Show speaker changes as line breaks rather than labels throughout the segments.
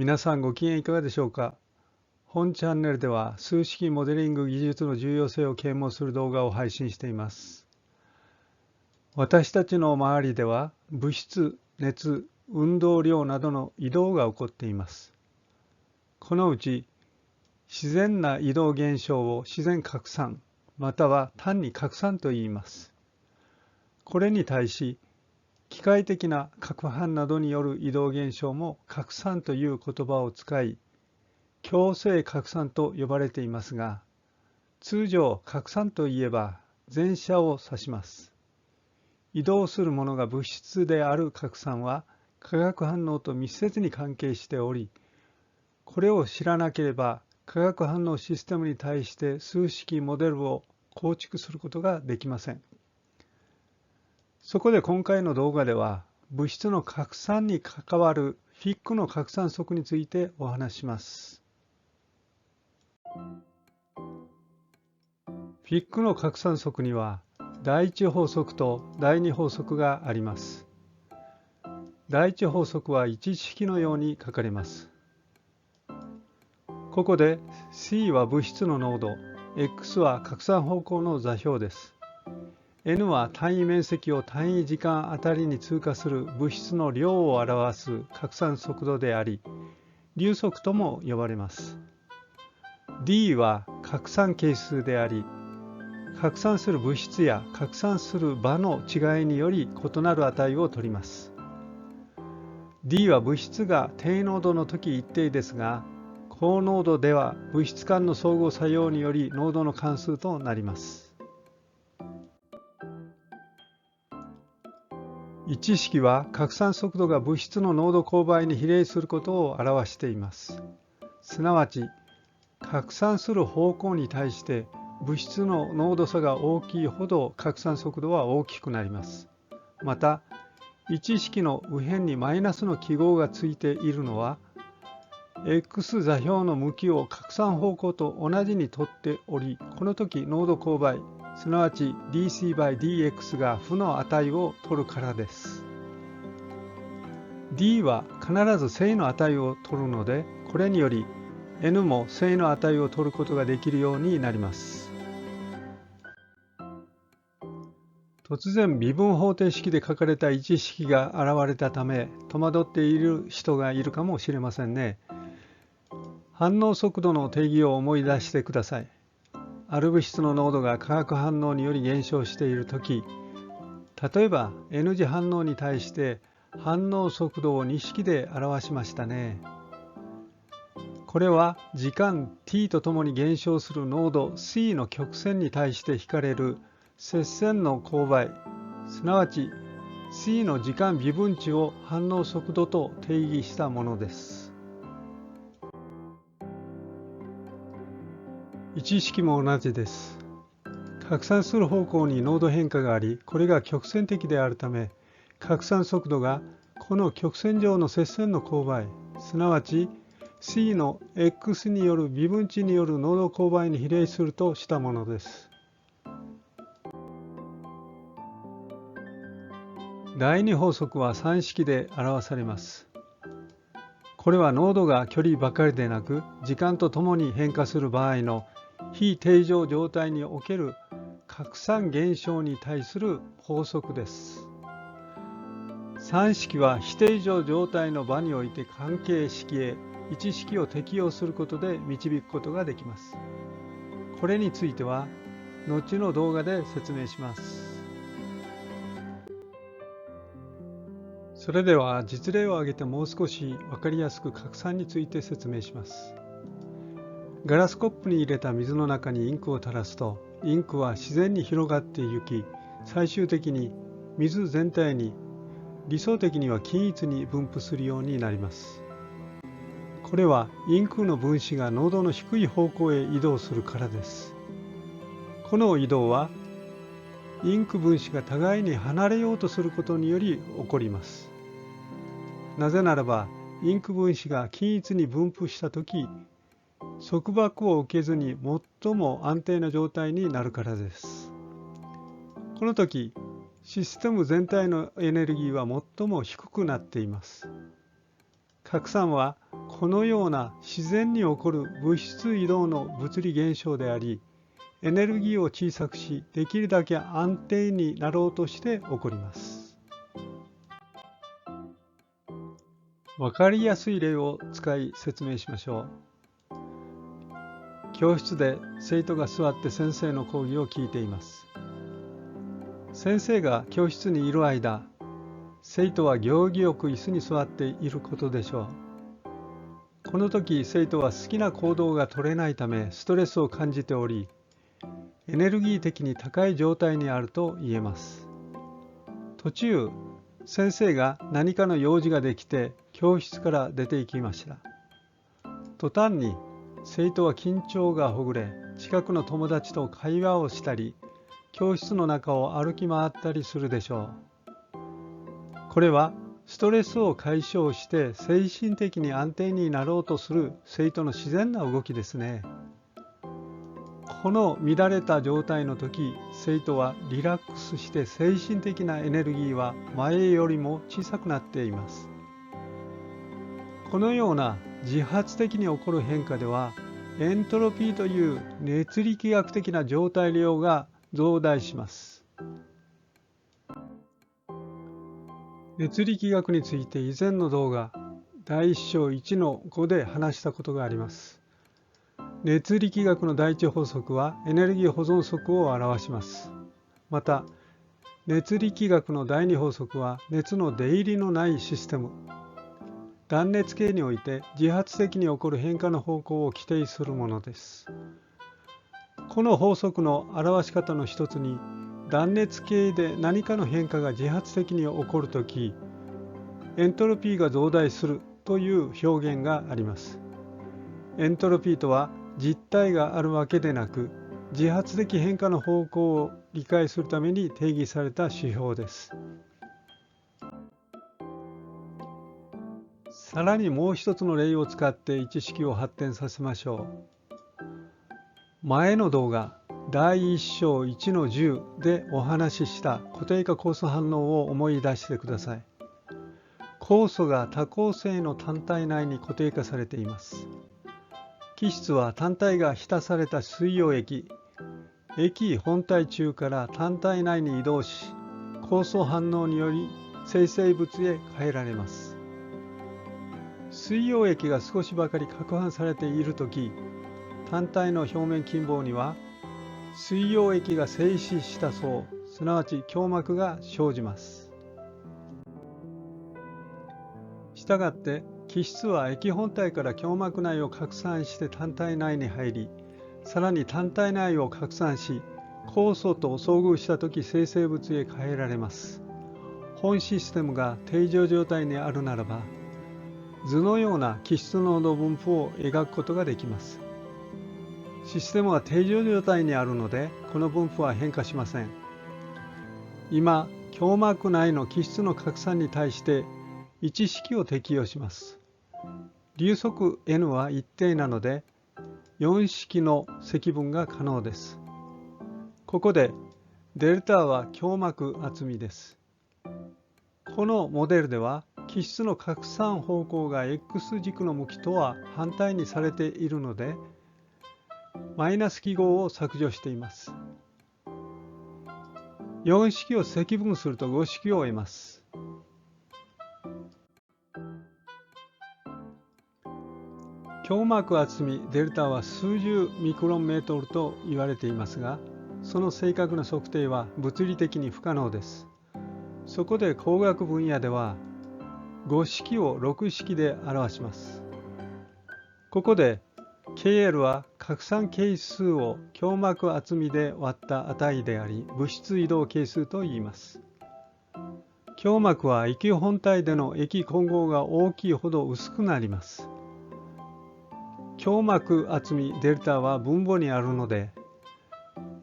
皆さんご機嫌いかがでしょうか。本チャンネルでは数式モデリング技術の重要性を啓蒙する動画を配信しています。私たちの周りでは物質、熱、運動量などの移動が起こっています。このうち自然な移動現象を自然拡散または単に拡散と言います。これに対し機械的な攪拌などによる移動現象も拡散という言葉を使い、強制拡散と呼ばれていますが、通常拡散といえば前者を指します。移動するものが物質である拡散は化学反応と密接に関係しており、これを知らなければ化学反応システムに対して数式モデルを構築することができません。そこで今回の動画では物質の拡散に関わるフィックの拡散則についてお話しします。フィックの拡散則には第一法則と第二法則があります。第一法則は一式のように書かれます。ここで C は物質の濃度、X は拡散方向の座標です。N は単位面積を単位時間あたりに通過する物質の量を表す拡散速度であり、流速とも呼ばれます。D は拡散係数であり、拡散する物質や拡散する場の違いにより異なる値を取ります。D は物質が低濃度の時一定ですが、高濃度では物質間の相互作用により濃度の関数となります。1式は拡散速度が物質の濃度勾配に比例することを表しています。すなわち、拡散する方向に対して物質の濃度差が大きいほど拡散速度は大きくなります。また、1式の右辺にマイナスの記号がついているのは、X 座標の向きを拡散方向と同じにとっており、この時濃度勾配、すなわち dc/dx が負の値を取るからです。d は必ず正の値を取るので、これにより n も正の値を取ることができるようになります。突然微分方程式で書かれた1式が現れたため戸惑っている人がいるかもしれませんね。反応速度の定義を思い出してください。ある物質の濃度が化学反応により減少しているとき、例えば N 次反応に対して反応速度を2式で表しましたね。これは時間 t とともに減少する濃度 C の曲線に対して引かれる接線の勾配、すなわち C の時間微分値を反応速度と定義したものです。1式も同じです。拡散する方向に濃度変化があり、これが曲線的であるため、拡散速度がこの曲線上の接線の勾配、すなわち C の X による微分値による濃度勾配に比例するとしたものです。第二法則は3式で表されます。これは濃度が距離ばかりでなく、時間とともに変化する場合の非定常状態における拡散現象に対する法則です。3式は非定常状態の場において関係式へ1式を適用することで導くことができます。これについては後の動画で説明します。それでは実例を挙げてもう少し分かりやすく拡散について説明します。ガラスコップに入れた水の中にインクを垂らすと、インクは自然に広がっていき、最終的に水全体に理想的には均一に分布するようになります。これはインクの分子が濃度の低い方向へ移動するからです。この移動はインク分子が互いに離れようとすることにより起こります。なぜならば、インク分子が均一に分布したとき、束縛を受けずに最も安定な状態になるからです。この時、システム全体のエネルギーは最も低くなっています。拡散はこのような自然に起こる物質移動の物理現象であり、エネルギーを小さくし、できるだけ安定になろうとして起こります。わかりやすい例を使い説明しましょう。教室で生徒が座って先生の講義を聞いています。先生が教室にいる間、生徒は行儀よく椅子に座っていることでしょう。この時、生徒は好きな行動が取れないためストレスを感じており、エネルギー的に高い状態にあると言えます。途中、先生が何かの用事ができて教室から出て行きました。途端に生徒は緊張がほぐれ、近くの友達と会話をしたり、教室の中を歩き回ったりするでしょう。これはストレスを解消して精神的に安定になろうとする生徒の自然な動きですね。この乱れた状態の時、生徒はリラックスして精神的なエネルギーは前よりも小さくなっています。このような自発的に起こる変化では、エントロピーという熱力学的な状態量が増大します。熱力学について以前の動画第1章 1-5 で話したことがあります。熱力学の第一法則はエネルギー保存則を表します。また、熱力学の第二法則は熱の出入りのないシステム、断熱系において自発的に起こる変化の方向を規定するものです。この法則の表し方の一つに、断熱系で何かの変化が自発的に起こるとき、エントロピーが増大するという表現があります。エントロピーとは実体があるわけでなく、自発的変化の方向を理解するために定義された指標です。さらにもう一つの例を使って知識を発展させましょう。前の動画第1章 1-10 でお話しした固定化酵素反応を思い出してください。酵素が多構成の単体内に固定化されています。基質は単体が浸された水溶液本体中から単体内に移動し、酵素反応により生成物へ変えられます。水溶液が少しばかり攪拌されているとき、単体の表面近傍には水溶液が静止した層、すなわち胸膜が生じます。したがって、基質は液本体から胸膜内を拡散して単体内に入り、さらに単体内を拡散し、酵素と遭遇したとき生成物へ変えられます。本システムが定常状態にあるならば、図のような基質濃度分布を描くことができます。システムは定常状態にあるので、この分布は変化しません。今、胸膜内の基質の拡散に対して1式を適用します。流速 N は一定なので、4式の積分が可能です。ここでデルタは胸膜厚みです。このモデルでは基質の拡散方向が X 軸の向きとは反対にされているので、マイナス記号を削除しています。4式を積分すると5式を得ます。胸膜厚みデルタは数十ミクロンメートルと言われていますが、その正確な測定は物理的に不可能です。そこで工学分野では5式を6式で表します。ここで KL は拡散係数を胸膜厚みで割った値であり、物質移動係数と言います。胸膜は液本体での液混合が大きいほど薄くなります。胸膜厚みデルタは分母にあるので、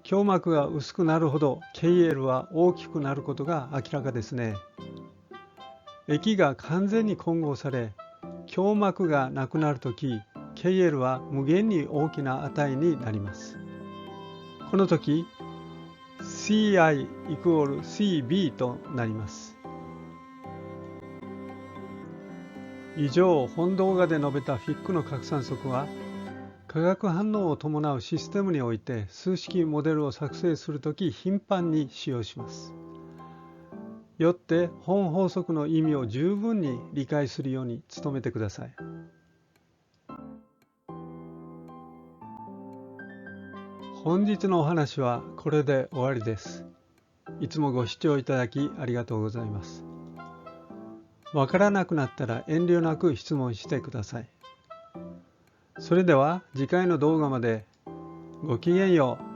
胸膜が薄くなるほど KL は大きくなることが明らかですね。液が完全に混合され、胸膜がなくなるとき、KL は無限に大きな値になります。このとき、CI イコール CB となります。以上、本動画で述べた FIC の拡散則は、化学反応を伴うシステムにおいて数式モデルを作成するとき頻繁に使用します。よって本法則の意味を十分に理解するように努めてください。本日のお話はこれで終わりです。いつもご視聴いただきありがとうございます。わからなくなったら遠慮なく質問してください。それでは次回の動画までごきげんよう。